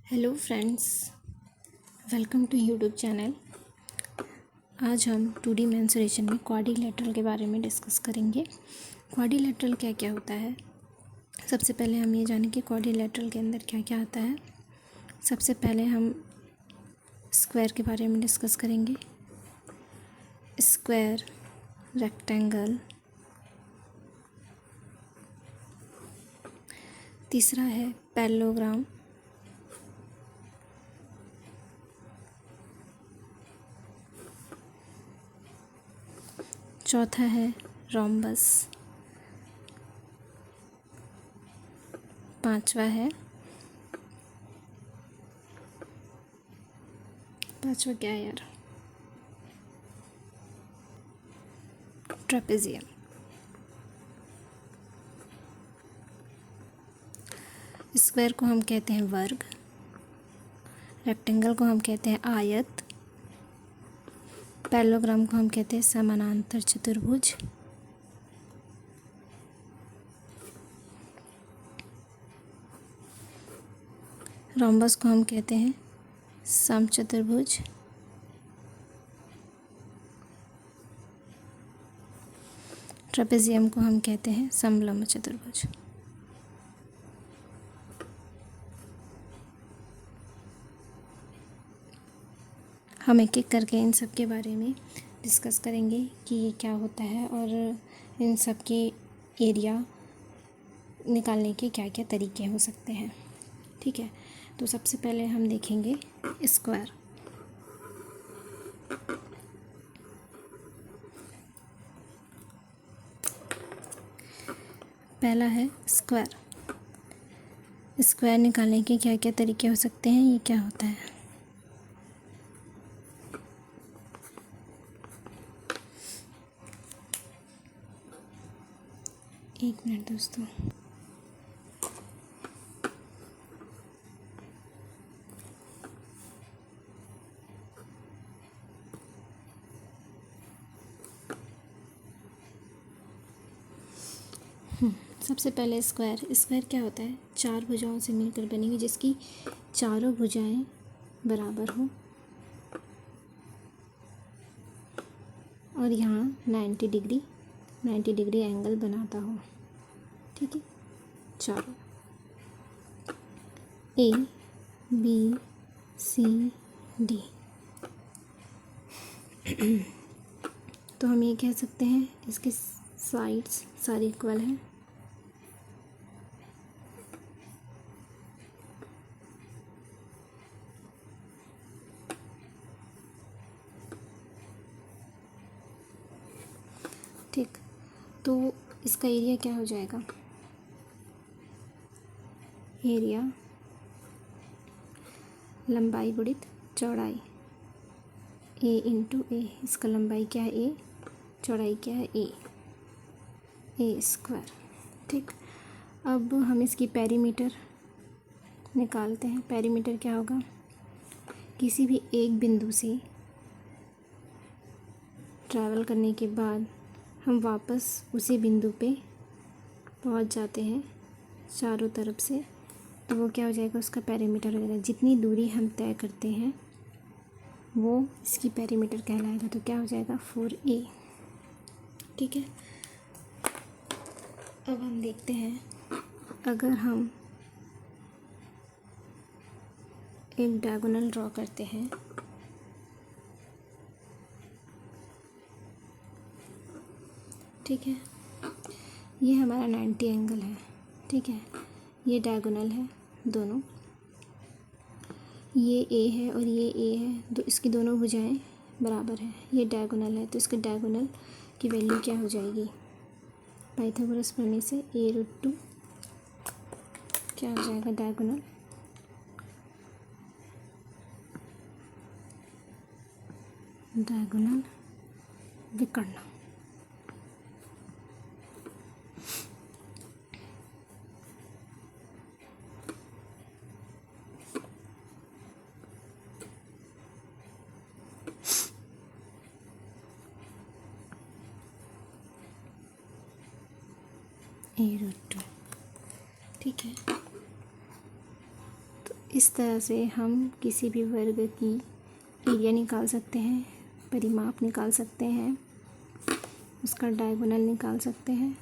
Hello friends, welcome to YouTube channel. आज हम 2D mensuration में क्वाड्रिलेटरल के बारे में डिस्कस करेंगे। क्वाड्रिलेटरल क्या क्या होता है। सबसे पहले हम ये जानें कि क्वाड्रिलेटरल के अंदर क्या क्या आता है। सबसे पहले हम स्क्वायर के बारे में डिस्कस करेंगे। Square, rectangle. तीसरा है पैरेललोग्राम। चौथा है रोम्बस। पांचवा क्या है यार, ट्रेपेजियम। स्क्वायर को हम कहते हैं वर्ग, रेक्टेंगल को हम कहते हैं आयत, पैरेललोग्राम को हम कहते हैं समानांतर चतुर्भुज, रोम्बस को हम कहते हैं समचतुर्भुज, ट्रेपेजियम को हम कहते हैं समलंब चतुर्भुज। हम एक एक करके इन सब के बारे में डिस्कस करेंगे कि ये क्या होता है और इन सब के एरिया निकालने के क्या क्या तरीके हो सकते हैं। ठीक है, तो सबसे पहले हम देखेंगे स्क्वायर। पहला है स्क्वायर। स्क्वायर निकालने के क्या क्या तरीके हो सकते हैं, ये क्या होता है। एक मिनट दोस्तों। सबसे पहले स्क्वायर क्या होता है। चार भुजाओं से मिलकर बनी हुई जिसकी चारों भुजाएं बराबर हो और यहाँ 90 डिग्री एंगल बनाता हो। ठीक है, चारों A B C D। तो हम ये कह सकते हैं इसके साइड्स सारे इक्वल हैं। ठीक, तो इसका एरिया क्या हो जाएगा। एरिया लंबाई गुणित चौड़ाई, A इंटू ए। इसका लंबाई क्या है A, चौड़ाई क्या है ए स्क्वायर। ठीक, अब हम इसकी पेरीमीटर निकालते हैं। पेरीमीटर क्या होगा, किसी भी एक बिंदु से ट्रैवल करने के बाद हम वापस उसी बिंदु पे पहुंच जाते हैं चारों तरफ से, तो वो क्या हो जाएगा, उसका पेरीमीटर हो जाएगा। जितनी दूरी हम तय करते हैं वो इसकी पेरीमीटर कहलाएगा। तो क्या हो जाएगा 4A। ठीक है, अब हम देखते हैं अगर हम एक डायगोनल ड्रॉ करते हैं। ठीक है, ये हमारा 90 एंगल है। ठीक है, ये डायगोनल है दोनों, ये A है और ये A है, इसकी दोनों भुजाएं बराबर हैं। ये डायगोनल है तो इसके डायगोनल की वैल्यू क्या हो जाएगी, पाइथागोरस प्रमेय से A√2 क्या हो जाएगा, डायगोनल विकर्ण। A√2। ठीक है, तो इस तरह से हम किसी भी वर्ग की एरिया निकाल सकते हैं, परिमाप निकाल सकते हैं, उसका डायगोनल निकाल सकते हैं।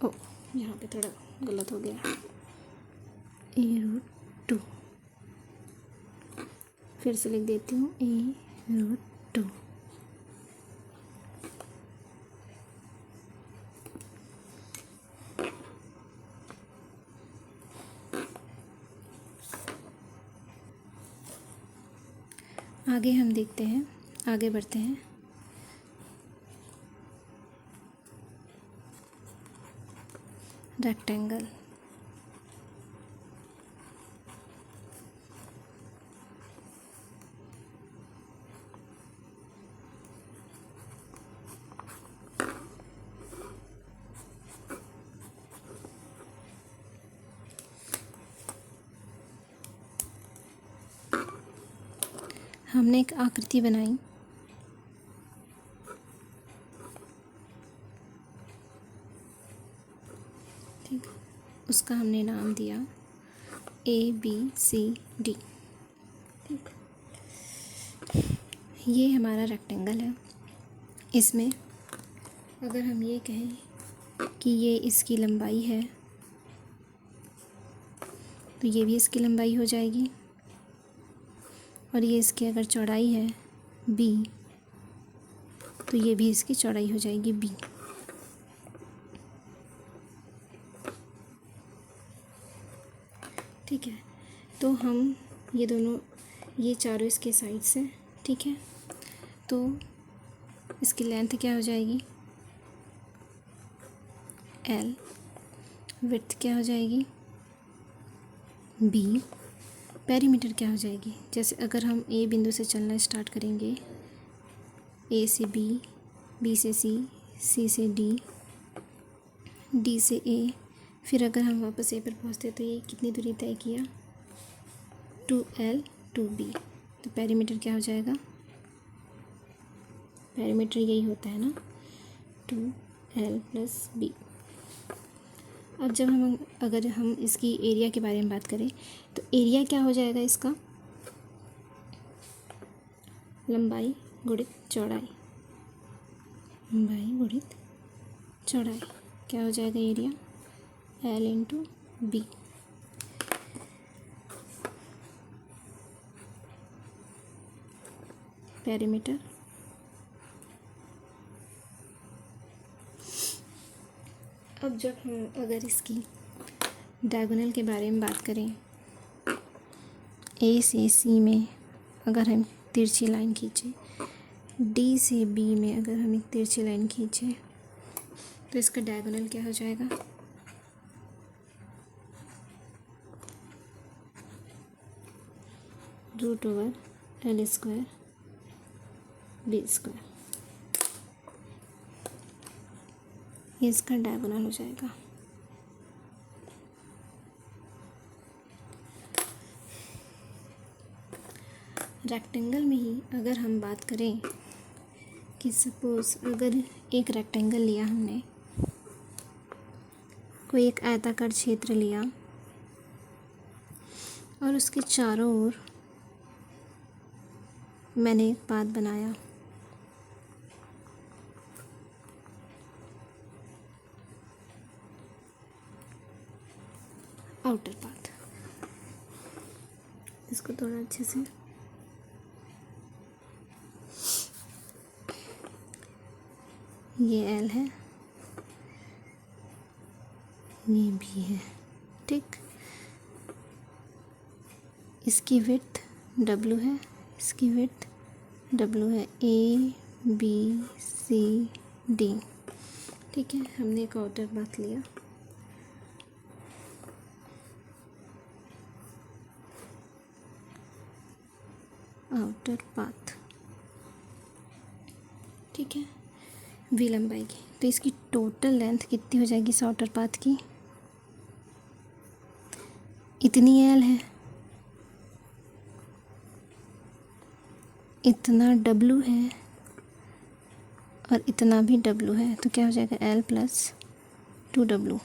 ओ, यहाँ पे थोड़ा गलत हो गया, a√2। फिर से लिख देती हूँ a√2। आगे हम देखते हैं, आगे बढ़ते हैं। रेक्टेंगल। हमने एक आकृति बनाई, ठीक, उसका हमने नाम दिया ABCD। ठीक, ये हमारा रेक्टेंगल है। इसमें अगर हम ये कहें कि ये इसकी लंबाई है, तो ये भी इसकी लंबाई हो जाएगी, और ये इसकी अगर चौड़ाई है B, तो ये भी इसकी चौड़ाई हो जाएगी B। ठीक है, तो हम ये दोनों, ये चारों इसके साइड्स हैं। ठीक है, तो इसकी लेंथ क्या हो जाएगी L, विड्थ क्या हो जाएगी B, पेरीमीटर क्या हो जाएगी। जैसे अगर हम A बिंदु से चलना स्टार्ट करेंगे, A से B, B से C, C से D, D से A, फिर अगर हम वापस A पर पहुँचते तो ये कितनी दूरी तय किया 2L 2B। तो पेरीमीटर क्या हो जाएगा, पेरीमीटर यही होता है ना 2L + B। अब जब हम अगर हम इसकी एरिया के बारे में बात करें तो एरिया क्या हो जाएगा इसका, लंबाई गुणित चौड़ाई, लंबाई गुणित चौड़ाई क्या हो जाएगा एरिया L × B। पेरीमीटर अब जब हम अगर इसकी डायगोनल के बारे में बात करें, A से C में अगर हम तिरछी लाइन खींचें, D से B में अगर हम एक तिरछी लाइन खींचें, तो इसका डायगोनल क्या हो जाएगा √L² B²। ये इसका डायगोनल हो जाएगा। रेक्टेंगल में ही अगर हम बात करें कि सपोज़ अगर एक रेक्टेंगल लिया हमने, कोई एक आयताकार क्षेत्र लिया और उसके चारों ओर मैंने एक पाथ बनाया, आउटर पाथ। इसको थोड़ा अच्छे से, ये L है, ये B है। ठीक, इसकी विड्थ W है, इसकी विड्थ W है, A B C D। ठीक है, हमने एक आउटर पाथ लिया, आउटर पाथ। ठीक है, V लंबाई की, तो इसकी टोटल लेंथ कितनी हो जाएगी इस आउटर पाथ की, इतनी L है, इतना W है और इतना भी W है, तो क्या हो जाएगा L + 2W।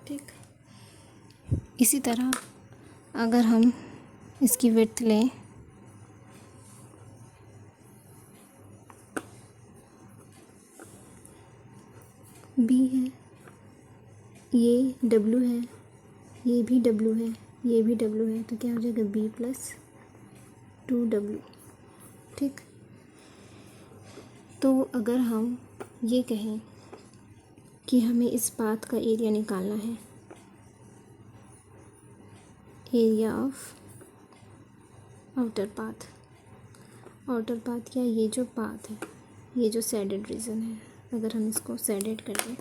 ठीक, इसी तरह अगर हम इसकी विड्थ लें बी है, ये डब्लू है, ये भी डब्लू है, ये भी डब्लू है, तो क्या हो जाएगा बी प्लस 2W। ठीक, तो अगर हम ये कहें कि हमें इस पाथ का एरिया निकालना है, एरिया ऑफ आउटर पाथ या ये जो पाथ है, ये जो शेडेड रीजन है, अगर हम इसको शेडेड कर दें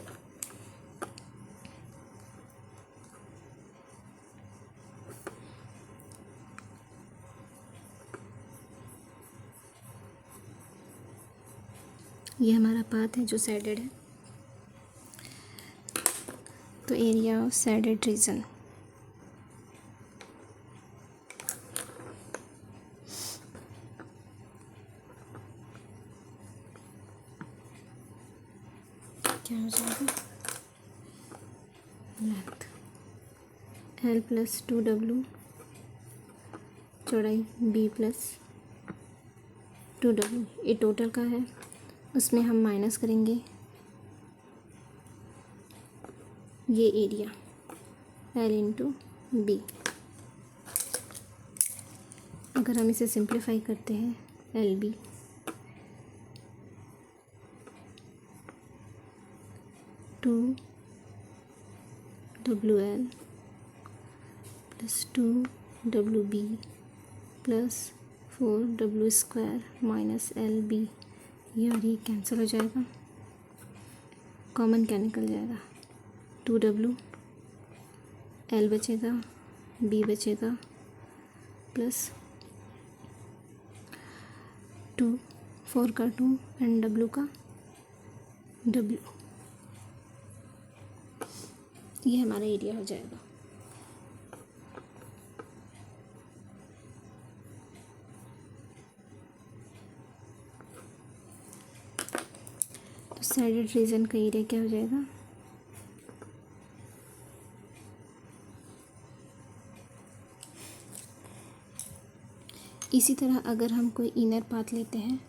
ये हमारा पाथ है जो शेडेड है, तो एरिया ऑफ शेडेड रीजन क्या हो जाएगा, लेंथ L प्लस 2W, चौड़ाई B प्लस 2W, ये टोटल का है, उसमें हम माइनस करेंगे ये एरिया L इंटू B। अगर हम इसे सिंप्लीफाई करते हैं LB two WL plus 2WB plus 4W square minus LB, यार ये कैंसिल हो जाएगा, कॉमन क्या निकल जाएगा 2W, L बचेगा, B बचेगा प्लस 2, 4 का 2 एंड W का W, ये हमारा एरिया हो जाएगा। तो शेडेड रीजन का एरिया क्या हो जाएगा, इसी तरह अगर हम कोई इनर पाथ लेते हैं,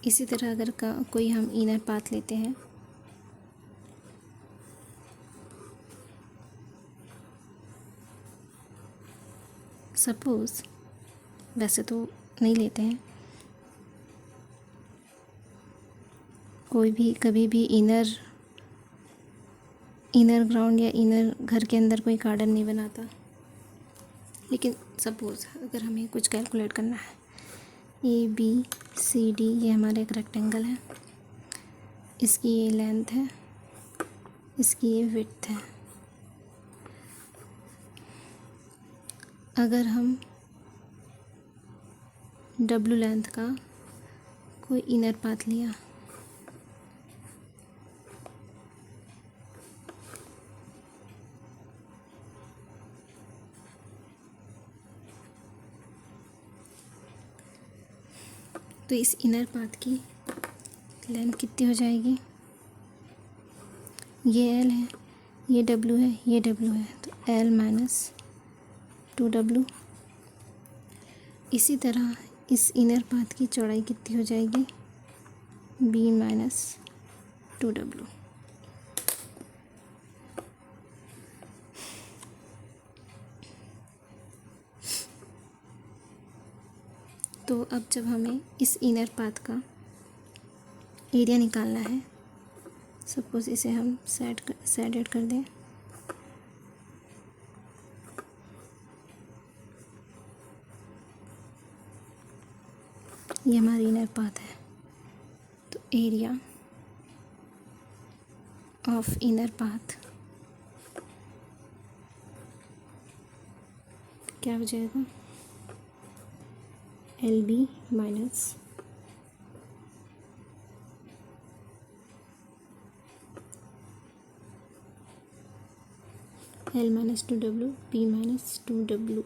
इसी तरह अगर कोई हम इनर पाथ लेते हैं सपोज़, वैसे तो नहीं लेते हैं, कोई भी कभी भी इनर ग्राउंड या इनर घर के अंदर कोई गार्डन नहीं बनाता, लेकिन सपोज़ अगर हमें कुछ कैलकुलेट करना है, ABCD ये हमारा एक रेक्टेंगल है, इसकी ये लेंथ है, इसकी ये विड्थ है। अगर हम W लेंथ का कोई इनर पाथ लिया, तो इस इनर पाथ की लेंथ कितनी हो जाएगी, ये L है, ये W है, ये W है, तो L माइनस 2W। इसी तरह इस इनर पाथ की चौड़ाई कितनी हो जाएगी, B माइनस 2W। तो अब जब हमें इस इनर पाथ का एरिया निकालना है, सपोज़ इसे हम शेडेड कर दें, ये हमारी इनर पाथ है, तो एरिया ऑफ इनर पाथ क्या हो जाएगा, LB minus L minus 2W, B minus 2W,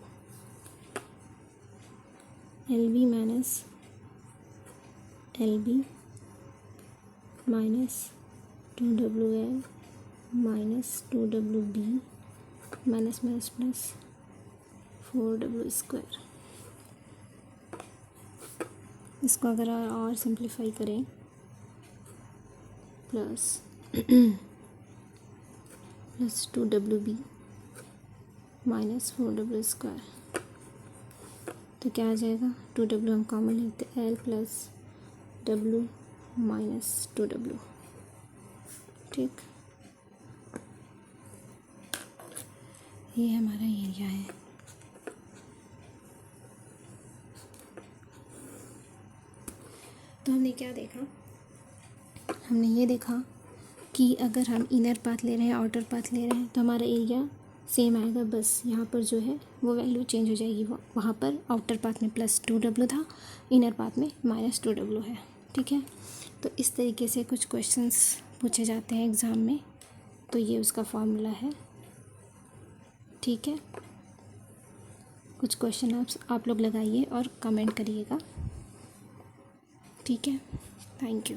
LB minus LB minus 2WL minus 2WB minus minus plus 4W²। इसको अगर और सिंप्लीफाई करें प्लस 2WB माइनस 4W², तो क्या आ जाएगा? 2W हम कॉमन लेते हैं, L plus W minus 2W। ठीक, ये हमारा एरिया है। तो हमने क्या देखा? हमने ये देखा कि अगर हम इनर पाथ ले रहे हैं, आउटर पाथ ले रहे हैं, तो हमारा एरिया सेम आएगा, बस यहाँ पर जो है वो वैल्यू चेंज हो जाएगी। वहाँ पर आउटर पाथ में प्लस 2W था, इनर पाथ में माइनस 2W है। ठीक है, तो इस तरीके से कुछ क्वेश्चंस पूछे जाते हैं एग्ज़ाम में, तो ये उसका फॉर्मूला है। ठीक है, कुछ क्वेश्चन आप लोग लगाइए और कमेंट करिएगा। ठीक है, थैंक यू।